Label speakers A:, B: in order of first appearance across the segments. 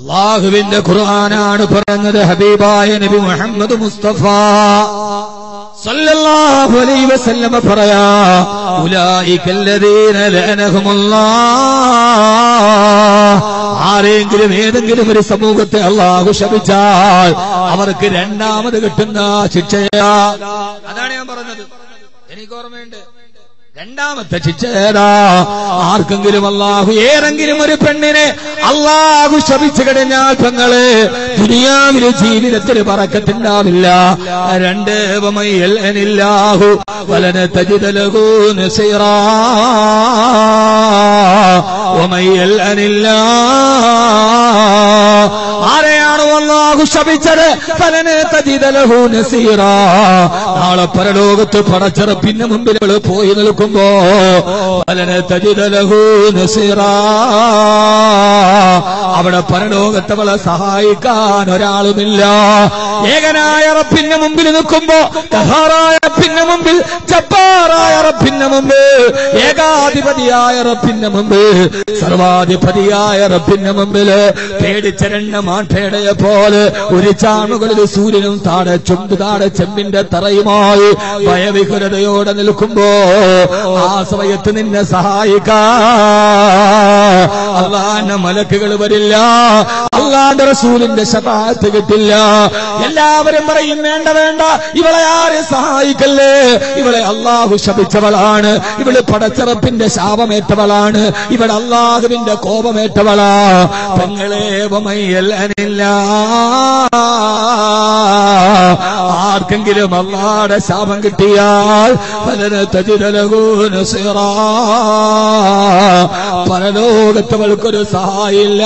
A: അല്ലാഹുവിന്റെ ഖുർആനാണ് പറഞ്ഞത്. ഹബീബായ നബി മുഹമ്മദ് മുസ്തഫ സല്ലല്ലാഹു അലൈഹി വസല്ലം പറയാ, ഉലൈകല്ലദീന ലഅനഹുമുല്ലാഹ്. ആരെങ്കിലും ഏതെങ്കിലും ഒരു സമൂഹത്തെ അല്ലാഹു ശപിച്ചാൽ അവർക്ക് രണ്ടാമത് കിട്ടുന്ന ശിക്ഷയാ. അതാണ് ഞാൻ പറഞ്ഞത്. എനിക്ക് ഓർമ്മയുണ്ട്. രണ്ടാമത്തെ ശിക്ഷ ഏതാ? ആർക്കെങ്കിലും അല്ലാഹു ഏതെങ്കിലും ഒരു പെണ്ണിനെ അല്ലാഹു ശപിച്ചു കഴിഞ്ഞാൽ പെങ്ങളെ ദുനിയാവിലെ ജീവിതത്തിൽ ബറക്കത്തുണ്ടാവില്ല. രണ്ട്, വമയ്യൽഅനില്ലാഹു വലന തജിദ ലഹു നസീറാ. വമയ്യൽഅനില്ലാഹ്, ആരെയാണോ അല്ലാഹു ശപിച്ചത് ഫലന തജിദ ലഹു നസീറാ, നാളെ പരലോകത്ത് പടച്ചറപ്പിന്റെ മുമ്പിൽ പോയി നിൽക്കുമ്പോ ഫലന തജിദ ലഹു നസീറാ, അവിടെ പരലോകത്തവളെ സഹായിക്കാൻ ഒരാളുമില്ല. ഏകനായ റബ്ബിന്റെ മുമ്പിൽ നിൽക്കുമ്പോ, ഖഹാറായ റബ്ബിന്റെ മുമ്പിൽ, ജബ്ബാറായ റബ്ബിന്റെ മുമ്പിൽ, ഏകാധിപതിയായ റബ്ബിന്റെ മുമ്പിൽ, സർവാധിപതിയായ റബ്ബിന്റെ മുമ്പിൽ പേടിച്ചരണ്ട മാഠേടയെ പോലെ ഒരു ചാണുകളിൽ സൂര്യനും താഴെ ചെമ്പിന്റെ തറയുമായി ഭയവിഹുലതയോടെ നിൽക്കുമ്പോ ആ സമയത്ത് നിന്നെ സഹായിക്കാൻ അല്ലാഹുവിന്റെ മലക്കുകൾ വരില്ല, അല്ലാഹുവിന്റെ റസൂലിന്റെ ശഫാഅത്ത് കിട്ടില്ല. എല്ലാവരും പറയും, വേണ്ട വേണ്ട, ഇവളെ ആരും സഹായിക്കല്ലേ, ഇവളെ അല്ലാഹു ശപിച്ചവളാണ്, ഇവള് പടച്ചറപ്പിന്റെ ശാപമേറ്റവളാണ്, ഇവളെ അല്ലാഹുവിന്റെ കോപമേറ്റവളാ. പെങ്ങളെ ആർക്കെങ്കിലും അല്ലാഹുവിന്റെ ശാപം കിട്ടിയാൽ പരലോകത്തവൾക്കൊരു സഹായില്ല.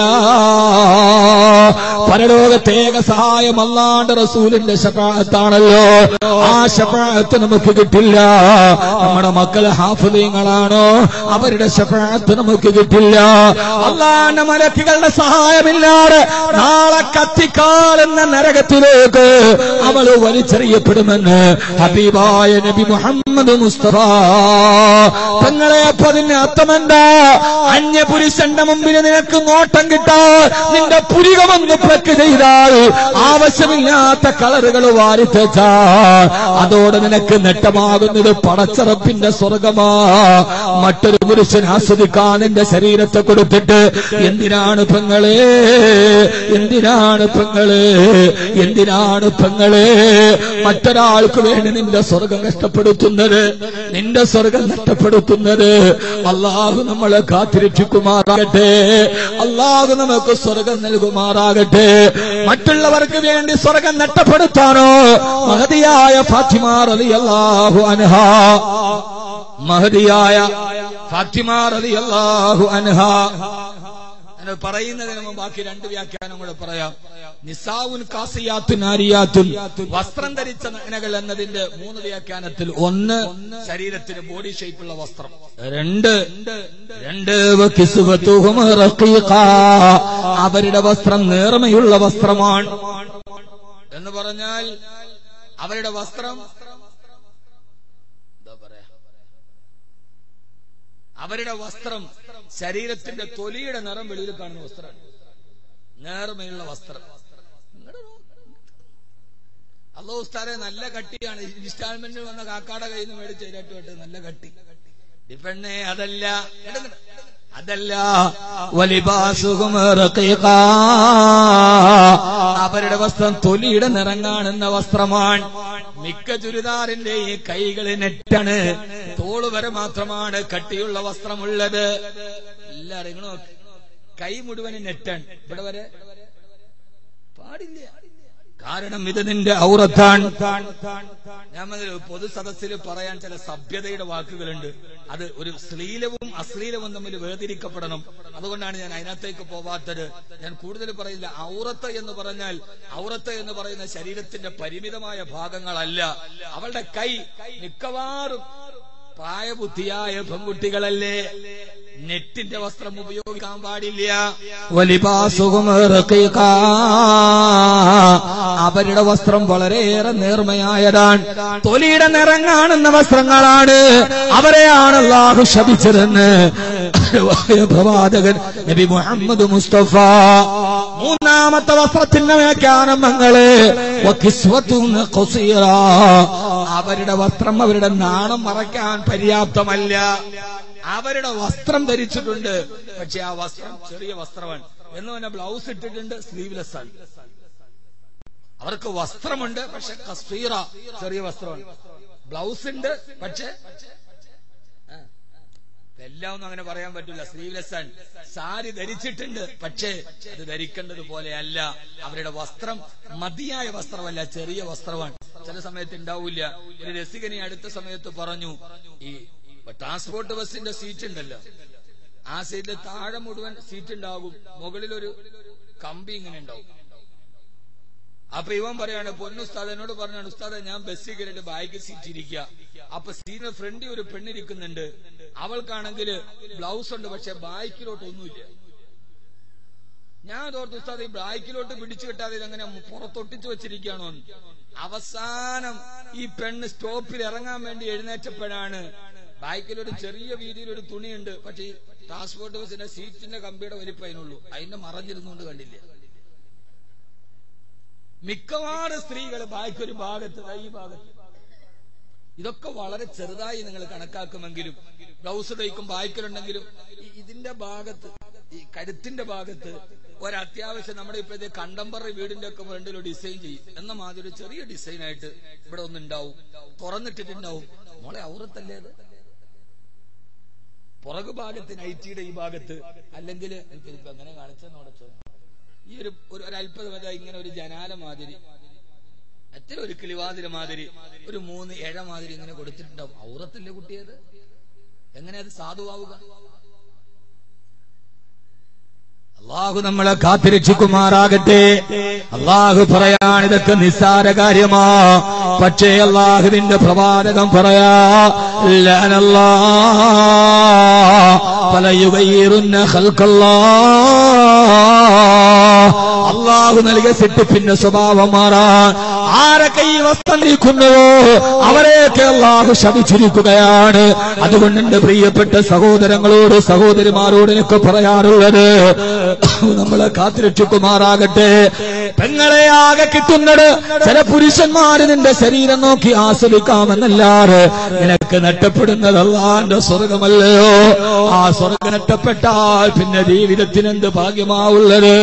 A: പരലോകത്തേക സഹായം അല്ലാഹുവിന്റെ റസൂലിന്റെ ശഫാഅത്താണല്ലോ. ആ ശഫാഅത്ത് നമുക്ക് കിട്ടില്ല. നമ്മുടെ മക്കൾ ഹാഫിളീങ്ങളാണോ, അവരുടെ ശഫാഅത്ത് നമുക്ക് കിട്ടില്ല. അല്ലാഹുവിന്റെ മലക്കുകളുടെ സഹായമില്ലാതെ നാളെ കത്തിക്കാലെന്ന നരകത്തിലേക്ക് അവൾ വലിച്ചെറിയപ്പെടുമെന്ന് ഹബീബായ നബി മുഹമ്മദ് മുസ്തഫ. തങ്ങളെ അപ്പൊ അതിന്റെ അർത്ഥമെന്താ? അന്യപുരുഷന്റെ മുമ്പിൽ നിനക്ക് നോട്ടം കിട്ടാൻ നിന്റെ പുരികമൊന്ന് പ്ലക്ക് ചെയ്താൽ, ആവശ്യമില്ലാത്ത കളറുകൾ വാരിത്തേച്ചാൽ അതോടെ നിനക്ക് നെട്ടമാകുന്നത് പടച്ചറപ്പിന്റെ സ്വർഗമാ. മറ്റൊരു പുരുഷൻ ആസ്വദിക്കാൻ നിന്റെ ശരീരത്തെ കൊടുത്തിട്ട് എന്തിനാണ് പെങ്ങളെ, എന്തിനാണ് പെങ്ങളെ, എന്തിനാണ് പെങ്ങളെ മറ്റൊരാൾക്ക് വേണ്ടി നിന്റെ സ്വർഗം നഷ്ടപ്പെടുത്തുന്നത്, നിന്റെ സ്വർഗം നഷ്ടപ്പെടുത്തുന്നത്? അല്ലാഹു നമ്മളെ കാത്തിരക്ഷിക്കുമാറാകട്ടെ, അല്ലാഹു നമുക്ക് സ്വർഗം നൽകുമാറാകട്ടെ. മറ്റുള്ളവർക്ക് വേണ്ടി സ്വർഗം നഷ്ടപ്പെടുത്താനോ? മഹദിയായ ഫാത്തിമ റളിയല്ലാഹു അൻഹാ, മഹദിയായ ഫാത്തിമ റളിയല്ലാഹു അൻഹാ പറയുന്നതിന് മുമ്പ് ബാക്കി രണ്ട് വ്യാഖ്യാനം കൂടെ പറയാം. നിസാഉൻ കാസിയാത്തുൻ ആരിയാത്തുൻ, വസ്ത്രം ധരിച്ച നഗ്നകൾ എന്നതിന്റെ മൂന്ന് വ്യാഖ്യാനത്തിൽ ഒന്ന് ശരീരത്തിന് ബോഡി ഷേപ്പുള്ള വസ്ത്രം, രണ്ട് വകിസ്വതുഹും റഖീഖാ, അവരുടെ വസ്ത്രം നേർമയുള്ള വസ്ത്രമാണ് എന്ന് പറഞ്ഞാൽ അവരുടെ വസ്ത്രം അവരുടെ വസ്ത്രം ശരീരത്തിന്റെ തൊലിയുടെ നിറം വെളിയിൽ കാണുന്ന വസ്ത്രമാണ്, നേർമയുള്ള വസ്ത്രം. അല്ലാഹു ഉസ്താദെ നല്ല കട്ടിയാണ്, ഇൻസ്റ്റാൾമെന്റിൽ വന്ന കാക്കാടെ കയ്യിൽ നിന്ന് മേടിച്ച് ഇരട്ടുമായിട്ട് നല്ല കട്ടി. പെണ്ണെ അതല്ല, അതല്ല, വലിബാസുഹും റഖീഖാ, അവരുടെ വസ്ത്രം തൊലിയുടെ നിറം കാണുന്ന വസ്ത്രമാണ്. മിക്ക ചുരിദാറിന്റെ ഈ കൈകൾ നെറ്റാണ്, തോള് വരെ മാത്രമാണ് കട്ടിയുള്ള വസ്ത്രമുള്ളത്. എല്ലാവരും കൈ മുഴുവൻ നെറ്റാണ്, ഇവിടെ വരെ പാടില്ല. കാരണം ഇത് നിന്റെ ഔറത്താണ്. ഞാൻ പൊതു സദസ്സിൽ പറയാൻ ചില സഭ്യതയുടെ വാക്കുകളുണ്ട്, അത് ഒരു ശ്ലീലവും അശ്ലീലവും തമ്മിൽ വേർതിരിക്കപ്പെടണം. അതുകൊണ്ടാണ് ഞാൻ അതിനകത്തേക്ക് പോവാത്തത്. ഞാൻ കൂടുതൽ പറയില്ല. ഔറത്ത് എന്ന് പറഞ്ഞാൽ, ഔറത്ത് എന്ന് പറയുന്ന ശരീരത്തിന്റെ പരിമിതമായ ഭാഗങ്ങളല്ല. അവളുടെ കൈ മിക്കവാറും പ്രായബുദ്ധിയായ പെൺകുട്ടികളല്ലേ, നെറ്റിന്റെ വസ്ത്രം ഉപയോഗിക്കാൻ പാടില്ല. വലിബാസുഹും റഖീഖാ, അവരുടെ വസ്ത്രം വളരെയേറെ നേർമയായതാണ്, തൊലിയുടെ നിറം കാണുന്ന വസ്ത്രങ്ങളാണ്. അവരെയാണ് അല്ലാഹു ശപിച്ചതെന്ന് പ്രവാചകൻ നബി മുഹമ്മദ് മുസ്തഫ മൂന്നാമത്തെ വസ്ത്രത്തിന്റെ വ്യാഖ്യാനങ്ങള് അവരുടെ വസ്ത്രം അവരുടെ നാണം മറയ്ക്കാൻ പര്യാപ്തമല്ല. അവരുടെ വസ്ത്രം ധരിച്ചിട്ടുണ്ട്, പക്ഷെ ആ വസ്ത്രം ചെറിയ വസ്ത്രമാണ്. എന്ന് പറഞ്ഞാൽ ബ്ലൗസ് ഇട്ടിട്ടുണ്ട്, സ്ലീവ്ലെസ് ആണ്. അവർക്ക് വസ്ത്രമുണ്ട്, പക്ഷെ കസ്ഫീറ ചെറിയ വസ്ത്രമാണ്. ബ്ലൗസ് ഉണ്ട്, പക്ഷെ എല്ലാം ഒന്നും അങ്ങനെ പറയാൻ പറ്റില്ല. സ്ലീവ്ലെസ് ആണ്. സാരി ധരിച്ചിട്ടുണ്ട്, പക്ഷേ അത് ധരിക്കേണ്ടത് പോലെയല്ല. അവരുടെ വസ്ത്രം മതിയായ വസ്ത്രമല്ല, ചെറിയ വസ്ത്രമാണ്. ചില സമയത്ത് ഉണ്ടാവില്ല. ഒരു രസികനെ അടുത്ത സമയത്ത് പറഞ്ഞു, ഈ ട്രാൻസ്പോർട്ട് ബസിന്റെ സീറ്റ് ഉണ്ടല്ലോ, ആ സീറ്റിൽ താഴെ മുഴുവൻ സീറ്റ് ഉണ്ടാകും, മുകളിലൊരു കമ്പി ഇങ്ങനെ ഉണ്ടാവും. അപ്പൊ ഇവൻ പറയാണ്, പൊന്നുസ്താദ് എന്നോട് പറഞ്ഞാണ്, ഉസ്താദ് ഞാൻ ബസ്സിൽ കയറിയിട്ട് ബാക്ക് സീറ്റ് ഇരിക്കുക. അപ്പൊ സീറ്റിന് ഫ്രണ്ടിൽ ഒരു പെണ്ണിരിക്കുന്നുണ്ട്, അവൾക്കാണെങ്കിൽ ബ്ലൗസ് ഉണ്ട്, പക്ഷെ ബാക്കിലോട്ട് ഒന്നുമില്ല. ഞാൻ തോർത്തു ഉസ്താദ് ഈ ബാക്കിലോട്ട് പിടിച്ചു കിട്ടാതെ ഇതങ്ങനെ പുറത്തൊട്ടിച്ചു വെച്ചിരിക്കുകയാണോ. അവസാനം ഈ പെണ്ണ് സ്റ്റോപ്പിൽ ഇറങ്ങാൻ വേണ്ടി എഴുന്നേറ്റപ്പോഴാണ് ബാക്കിലൊരു ചെറിയ വീതിയിൽ ഒരു തുണിയുണ്ട്, പക്ഷെ ഈ ട്രാൻസ്പോർട്ട് ബസ്സിന്റെ സീറ്റിന്റെ കമ്പിയുടെ വലിപ്പം അതിനുള്ളൂ, അതിന്റെ മറഞ്ഞിരുന്നുകൊണ്ട് കണ്ടില്ല. മിക്കവാറും സ്ത്രീകൾ ബാക്കൊരു ഭാഗത്ത്, ഈ ഭാഗത്ത്. ഇതൊക്കെ വളരെ ചെറുതായി നിങ്ങൾ കണക്കാക്കുമെങ്കിലും ബ്ലൗസ് തയ്ക്കും ബാക്കിലുണ്ടെങ്കിലും ഇതിന്റെ ഭാഗത്ത്, ഈ കരുത്തിന്റെ ഭാഗത്ത് ഒരത്യാവശ്യം നമ്മുടെ ഇപ്പോഴത്തെ കണ്ടംപററി വീടിന്റെ ഒക്കെ ഫ്രണ്ടിൽ ഡിസൈൻ ചെയ്യും. എന്ന മാതിരി ചെറിയ ഡിസൈനായിട്ട് ഇവിടെ ഒന്നുണ്ടാവും, തുറന്നിട്ടിട്ടുണ്ടാവും. മോളെ ഔറത്തല്ലേ അത്? പുറകു ഭാഗത്ത് നൈറ്റിയുടെ ഈ ഭാഗത്ത്, അല്ലെങ്കിൽ ഇപ്പൊ എങ്ങനെ കാണിച്ചെന്നോടച്ചോ, ഈ ഒരല്പത ഇങ്ങനെ ഒരു ജനാല മാതിരി, അത്ര ഒരു കിളിവാതിര മാതിരി, ഒരു 3 ഇഴ മാതിരി ഇങ്ങനെ കൊടുത്തിട്ടുണ്ടാവും. ഔറത്തല്ലേ കുട്ടിയത്? എങ്ങനെ അത് സാധുവാവുക? അള്ളാഹു നമ്മളെ കാത്തിരക്ഷിക്കുമാറാകട്ടെ. അള്ളാഹു പറയാണ് ഇതൊക്കെ നിസ്സാര കാര്യമാ, പക്ഷേ അള്ളാഹുവിന്റെ പ്രവാചകം പറയാ, അള്ളാഹു നൽകിയ സിട്ടിപ്പിന്റെ സ്വഭാവം മാറാൻ ആരൊക്കെ ഈ വസ്ത്രം ധരിക്കുന്നുവോ അവരെയൊക്കെ അള്ളാഹു ശപിച്ചിരിക്കുകയാണ്. അതുകൊണ്ട് എന്റെ പ്രിയപ്പെട്ട സഹോദരങ്ങളോട് സഹോദരിമാരോട് എനിക്ക് പറയാറുള്ളത്, നമ്മളെ കാത്തിരക്ഷിക്കുമാറാകട്ടെ. പെങ്ങളെ ആകെ കിട്ടുന്നത് ചില പുരുഷന്മാര് നിന്റെ ശരീരം നോക്കി ആസ്വദിക്കാമെന്നല്ലാതെ നിനക്ക് നഷ്ടപ്പെടുന്നത് അള്ളാന്റെ സ്വർഗമല്ലയോ. ആ സ്വർഗം നഷ്ടപ്പെട്ടാൽ പിന്നെ ജീവിതത്തിനെന്ത് ഭാഗ്യമാവുള്ളത്?